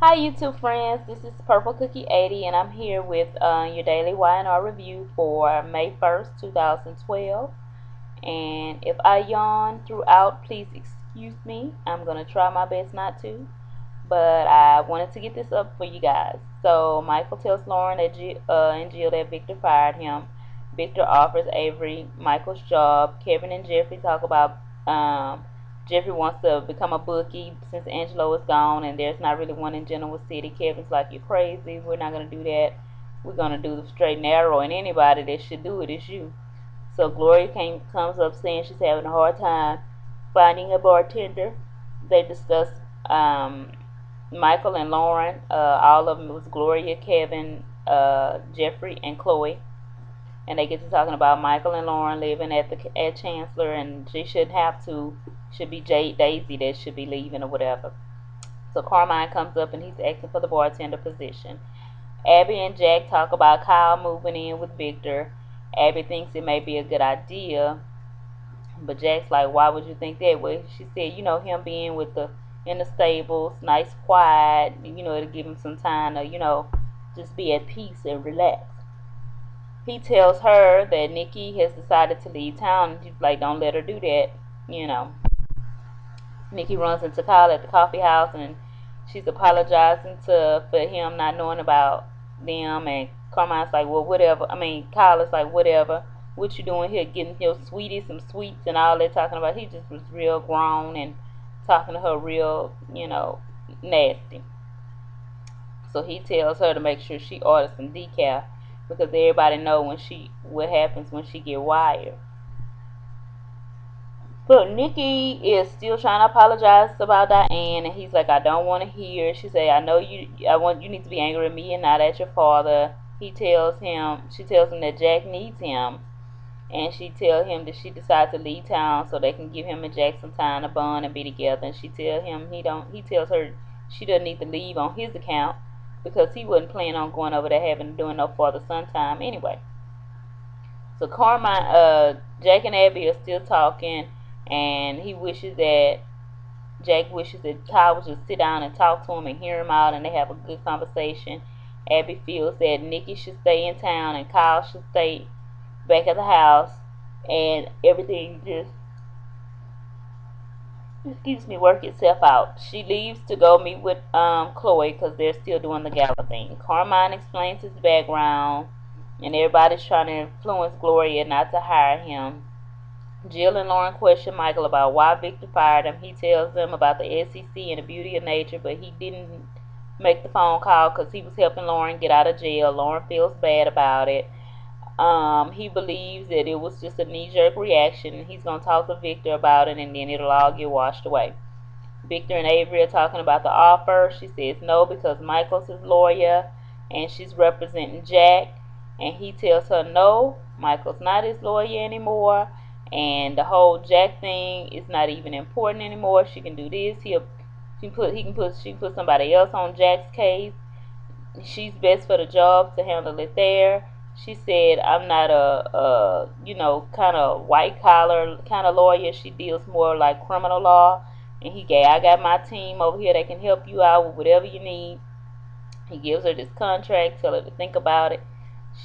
Hi YouTube friends, this is Purple Cookie 80 and I'm here with your daily YNR review for May 1st, 2012. And if I yawn throughout, please excuse me. I'm going to try my best not to. But I wanted to get this up for you guys. So Michael tells Lauren and Jill that Victor fired him. Victor offers Avery Michael's job. Kevin and Jeffrey talk about Jeffrey wants to become a bookie since Angelo is gone and there's not really one in Genoa City. Kevin's like, you're crazy. We're not going to do that. We're going to do the straight and narrow, and anybody that should do it is you. So Gloria comes up saying she's having a hard time finding a bartender. They discuss Michael and Lauren. All of them was Gloria, Kevin, Jeffrey, and Chloe. And they get to talking about Michael and Lauren living at Chancellor, and she shouldn't have to. Should be Daisy that should be leaving or whatever. So Carmine comes up and he's asking for the bartender position. Abby and Jack talk about Kyle moving in with Victor. Abby thinks it may be a good idea, but Jack's like, why would you think that way? She said, him being with the in the stables, nice, quiet, it'll give him some time to, just be at peace and relax. He tells her that Nikki has decided to leave town, and he's like, don't let her do that, you know. Nikki runs into Kyle at the coffee house, and she's apologizing for him not knowing about them. And Carmine's like, well, whatever. Kyle is like, whatever. What you doing here, getting your sweetie some sweets and all that talking about? He just was real grown and talking to her real, nasty. So he tells her to make sure she orders some decaf because everybody know what happens when she get wired. But Nikki is still trying to apologize about Diane, and he's like, I don't want to hear. She say, I know you need to be angry at me and not at your father. She tells him that Jack needs him, and she tells him that she decided to leave town so they can give him and Jack some time to bond and be together. And she tells him he tells her she doesn't need to leave on his account because he wasn't planning on going over there doing no father son time anyway. So Jack and Abby are still talking, and Jack wishes that Kyle would just sit down and talk to him and hear him out, and they have a good conversation. Abby feels that Nikki should stay in town and Kyle should stay back at the house, and everything just work itself out. She leaves to go meet with Chloe because they're still doing the gala thing. Carmine explains his background, and everybody's trying to influence Gloria not to hire him. Jill and Lauren question Michael about why Victor fired him. He tells them about the SEC and the beauty of nature, but he didn't make the phone call because he was helping Lauren get out of jail. Lauren feels bad about it. He believes that it was just a knee-jerk reaction. He's going to talk to Victor about it, and then it'll all get washed away. Victor and Avery are talking about the offer. She says no because Michael's his lawyer, and she's representing Jack. And he tells her no, Michael's not his lawyer anymore, and the whole Jack thing is not even important anymore. She can do this. She can put somebody else on Jack's case. She's best for the job to handle it there. She said, I'm not a kind of white collar kind of lawyer. She deals more like criminal law. And I got my team over here that can help you out with whatever you need. He gives her this contract, tell her to think about it.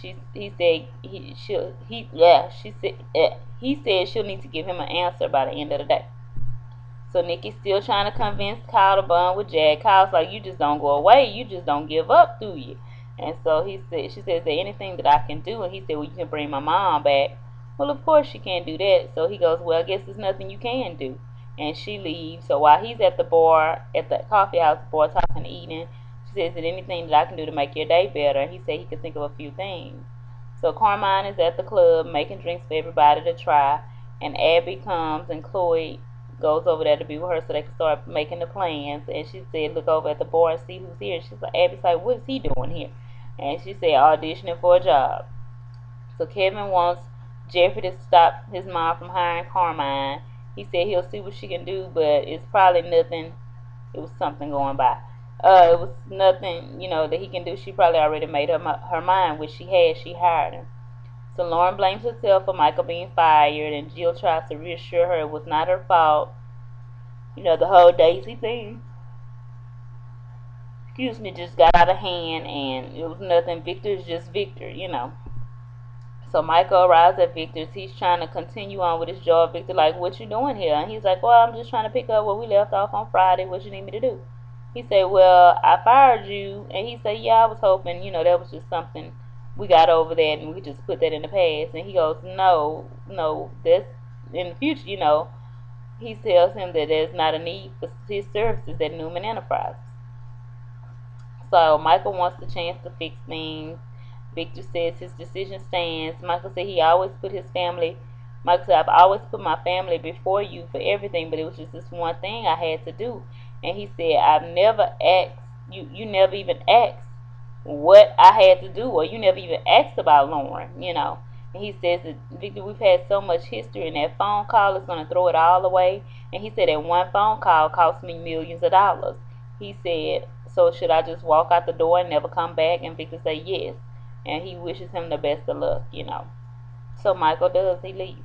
He said she'll need to give him an answer by the end of the day. So Nikki's still trying to convince Kyle to bond with Jack. Kyle's like, you just don't go away. You just don't give up, do you? And so she says, is there anything that I can do? And he said, well, you can bring my mom back. Well, of course she can't do that. So he goes, well, I guess there's nothing you can do. And she leaves. So while he's at the coffee house bar talking, eating, she says, is there anything that I can do to make your day better? And he said he could think of a few things. So Carmine is at the club making drinks for everybody to try. And Abby comes and Chloe goes over there to be with her so they can start making the plans. And she said, look over at the bar and see who's here. She's like, Abby's like, what is he doing here? And she said, auditioning for a job. So Kevin wants Jeffrey to stop his mom from hiring Carmine. He said he'll see what she can do, but it's probably nothing. It was something going by. It was nothing, that he can do. She probably already made her mind, which she had. She hired him. So Lauren blames herself for Michael being fired, and Jill tries to reassure her it was not her fault. The whole Daisy thing. excuse me, just got out of hand, and it was nothing. Victor's just Victor. So Michael arrives at Victor's. He's trying to continue on with his job. Victor like, what you doing here? And he's like, well, I'm just trying to pick up where we left off on Friday. What you need me to do? He said, well, I fired you. And he said, yeah, I was hoping, that was just something we got over that and we just put that in the past. And he goes, no, no, that's in the future. He tells him that there's not a need for his services at Newman Enterprises. So Michael wants the chance to fix things. Victor says his decision stands. Michael said he always put his family. Michael said, I've always put my family before you for everything, but it was just this one thing I had to do. And he said, I've never asked, you never even asked what I had to do, or you never even asked about Lauren. And he says that, Victor, we've had so much history, and that phone call is going to throw it all away. And he said that one phone call cost me millions of dollars. He said, so should I just walk out the door and never come back? And Victor said yes. And he wishes him the best of luck. So Michael does, he leaves.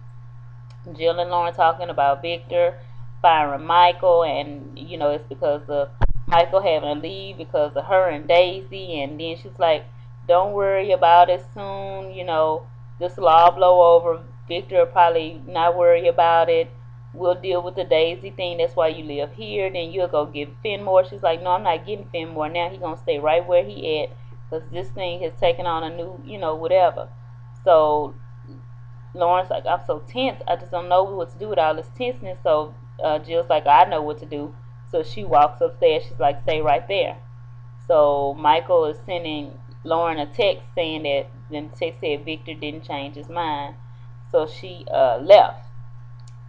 Jill and Lauren talking about Victor firing Michael, and it's because of Michael having to leave because of her and Daisy. And then she's like, don't worry about it soon, this will all blow over. Victor will probably not worry about it. We'll deal with the Daisy thing. That's why you live here. Then you'll go get Finmore. She's like, no, I'm not getting Finmore now. He's gonna stay right where he at, because this thing has taken on a new, whatever. So Lauren's like, I'm so tense. I just don't know what to do with all this tenseness. So Jill's like, I know what to do. So she walks upstairs. She's like, stay right there. So Michael is sending Lauren a text saying that, then the text said Victor didn't change his mind. So she left.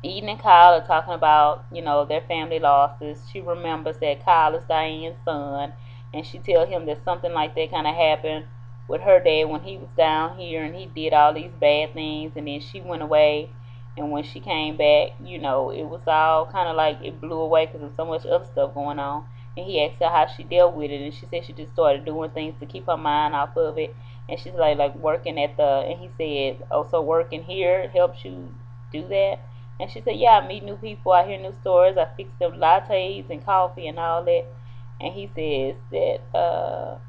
Eden and Kyle are talking about, their family losses. She remembers that Kyle is Diane's son, and she tells him that something like that kind of happened with her dad when he was down here, and he did all these bad things, and then she went away, and when she came back, it was all kind of like it blew away because there's so much other stuff going on. And he asked her how she dealt with it, and she said she just started doing things to keep her mind off of it. And she's like working at and he said, oh, so working here helps you do that? And she said, yeah, I meet new people, I hear new stories, I fix them lattes and coffee and all that. And he says that,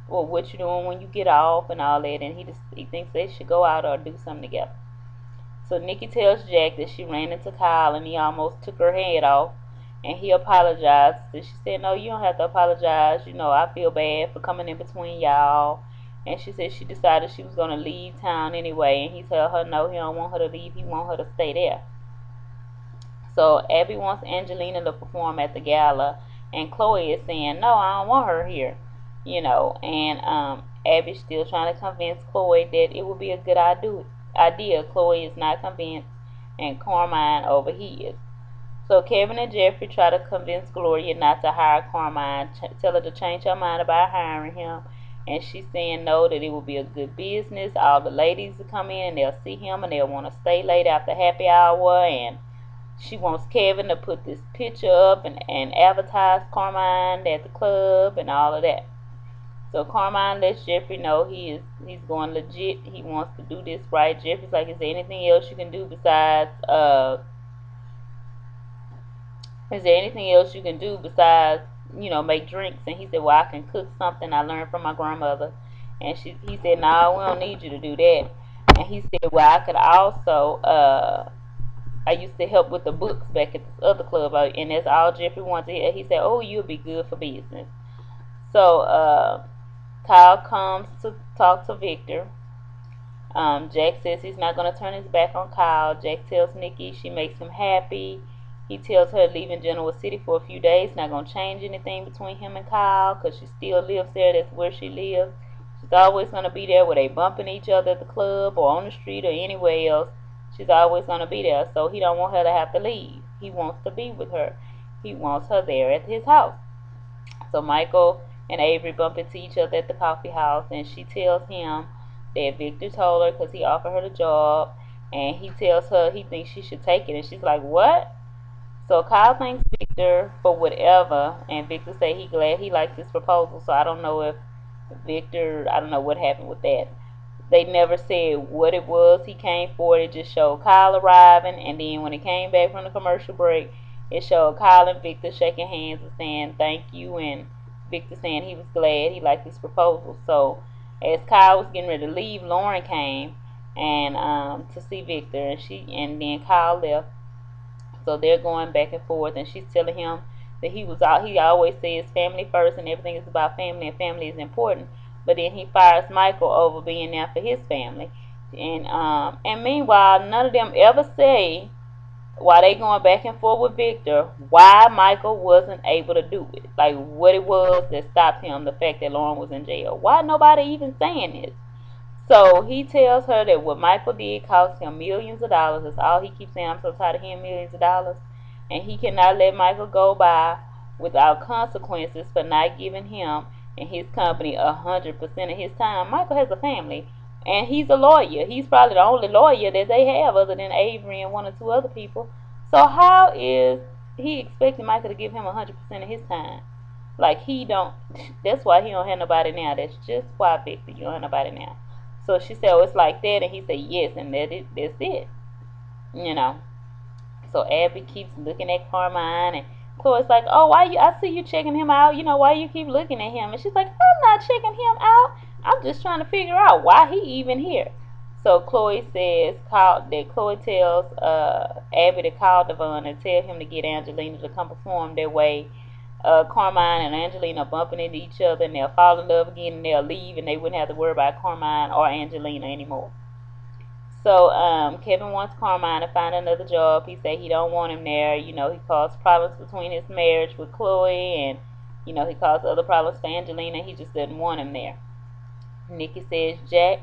well, what you doing when you get off and all that. And he thinks they should go out or do something together. So Nikki tells Jack that she ran into Kyle and he almost took her head off. And he apologized. And she said, no, you don't have to apologize. I feel bad for coming in between y'all. And she said she decided she was going to leave town anyway. And he told her, no, he don't want her to leave. He want her to stay there. So Abby wants Angelina to perform at the gala, and Chloe is saying, no, I don't want her here. And Abby's still trying to convince Chloe that it would be a good idea. Chloe is not convinced, and Carmine overhears. So Kevin and Jeffrey try to convince Gloria not to hire Carmine, tell her to change her mind about hiring him. And she's saying no, that it will be a good business. All the ladies will come in and they'll see him and they'll want to stay late after happy hour. And she wants Kevin to put this picture up and advertise Carmine at the club and all of that. So Carmine lets Jeffrey know he's going legit. He wants to do this right. Jeffrey's like, is there anything else you can do besides make drinks? And he said, well, I can cook something I learned from my grandmother. And he said, no, we don't need you to do that. And he said, well, I could also I used to help with the books back at this other club, and that's all Jeffrey wanted to hear. He said, oh, you'll be good for business. So Kyle comes to talk to Victor. Jack says he's not going to turn his back on Kyle. Jack tells Nikki she makes him happy. He tells her leaving Genoa City for a few days not going to change anything between him and Kyle, because she still lives there. That's where she lives. She's always going to be there, where they bumping each other at the club or on the street or anywhere else. She's always going to be there. So he don't want her to have to leave. He wants to be with her. He wants her there at his house. So Michael and Avery bump into each other at the coffee house, and she tells him that Victor told her because he offered her the job, and he tells her he thinks she should take it, and she's like, what? So Kyle thanks Victor for whatever, and Victor say he glad he likes his proposal. So I don't know if I don't know what happened with that. They never said what it was he came for. It just showed Kyle arriving, and then when it came back from the commercial break, it showed Kyle and Victor shaking hands and saying thank you, and Victor saying he was glad he liked this proposal. So as Kyle was getting ready to leave, Lauren came and to see Victor, and then Kyle left. So they're going back and forth, and she's telling him that he always says family first, and everything is about family, and family is important. But then he fires Michael over being there for his family, and meanwhile, none of them ever say, while they going back and forth with Victor, why Michael wasn't able to do it. Like what it was that stopped him, the fact that Lauren was in jail. Why nobody even saying this? So he tells her that what Michael did cost him millions of dollars. That's all he keeps saying. I'm so tired of hearing millions of dollars. And he cannot let Michael go by without consequences for not giving him and his company 100% of his time. Michael has a family, and he's a lawyer. He's probably the only lawyer that they have other than Avery and one or two other people. So how is he expecting Michael to give him 100% of his time? Like he don't. That's why he don't have nobody now. That's just why, Victor, you don't have nobody now. So she said, "Oh, it's like that," and he said, "Yes," and that's it. You know. So Abby keeps looking at Carmine, and Chloe's like, "Oh, why you? I see you checking him out. You know, why you keep looking at him?" And she's like, "I'm not checking him out. I'm just trying to figure out why he even here." So Chloe says, Chloe tells Abby to call Devon and tell him to get Angelina to come perform. That way, Carmine and Angelina bumping into each other, and they'll fall in love again, and they'll leave, and they wouldn't have to worry about Carmine or Angelina anymore. So Kevin wants Carmine to find another job. He said he don't want him there. You know, he caused problems between his marriage with Chloe, and you know he caused other problems for Angelina. He just doesn't want him there. Nikki says Jack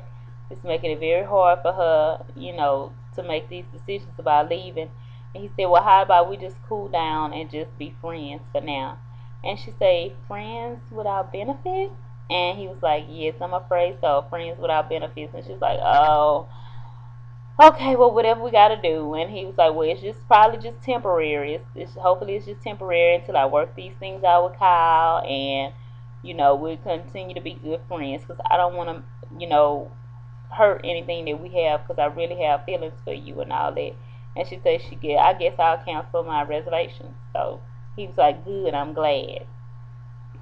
is making it very hard for her, you know, to make these decisions about leaving. And he said, "Well, how about we just cool down and just be friends for now?" And she said, "Friends without benefits?" And he was like, "Yes, I'm afraid so. Friends without benefits." And she's like, "Oh, okay, well, whatever we got to do." And he was like, "Well, it's just probably just temporary. Hopefully it's just temporary until I work these things out with Kyle, and you know we'll continue to be good friends because I don't want to, you know, hurt anything that we have because I really have feelings for you and all that." And she said I guess I'll cancel my reservations. So he was like, "Good, I'm glad."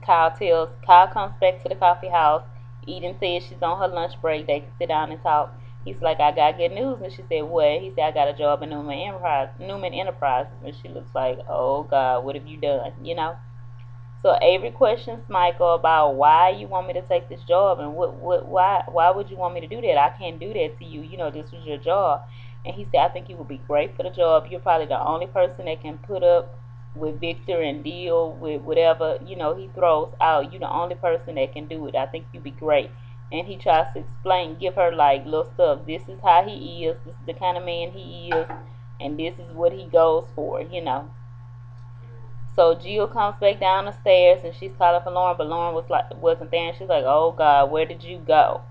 Kyle comes back to the coffee house. Eden says she's on her lunch break. They can sit down and talk. He's like, "I got good news." And she said, "What?" He said, "I got a job in Newman Enterprises." And she looks like, "Oh God, what have you done?" You know. So Avery questions Michael about why you want me to take this job, and why would you want me to do that? I can't do that to you. You know, this was your job. And he said, "I think you would be great for the job. You're probably the only person that can put up with Victor and deal with whatever, you know, he throws out. You're the only person that can do it. I think you'd be great." And he tries to explain, give her like little stuff. This is how he is. This is the kind of man he is, and this is what he goes for. You know. So Jill comes back down the stairs and she's calling for Lauren, but Lauren wasn't there, and she's like, "Oh God, where did you go?"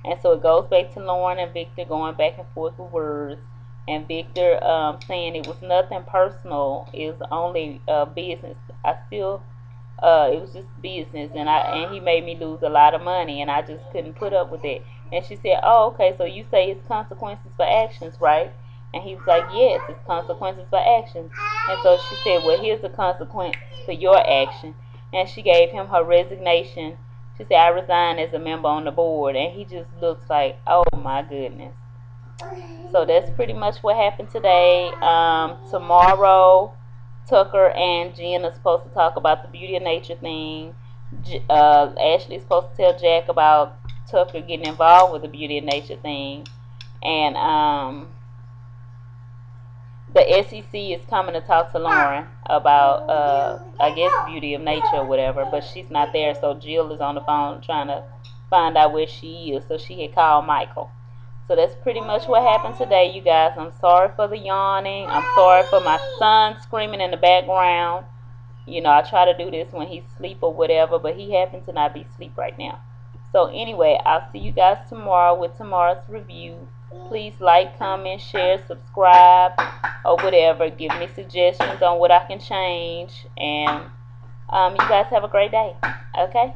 And so it goes back to Lauren and Victor going back and forth with words, and Victor saying it was nothing personal, it was only business. It was just business, and he made me lose a lot of money, and I just couldn't put up with it. And she said, "Oh, okay, so you say it's consequences for actions, right?" And he was like, "Yes, it's consequences for actions." And so she said, "Well, here's the consequence for your action." And she gave him her resignation. She said, "I resign as a member on the board." And he just looks like, oh my goodness. So that's pretty much what happened today. Tomorrow, Tucker and Jen are supposed to talk about the beauty of nature thing. Ashley's supposed to tell Jack about Tucker getting involved with the beauty of nature thing. And the SEC is coming to talk to Lauren about, I guess, beauty of nature or whatever, but she's not there. So Jill is on the phone trying to find out where she is. So she had called Michael. So that's pretty much what happened today, you guys. I'm sorry for the yawning. I'm sorry for my son screaming in the background. You know, I try to do this when he's asleep or whatever, but he happens to not be asleep right now. So anyway, I'll see you guys tomorrow with tomorrow's review. Please like, comment, share, subscribe, or whatever. Give me suggestions on what I can change. And you guys have a great day. Okay?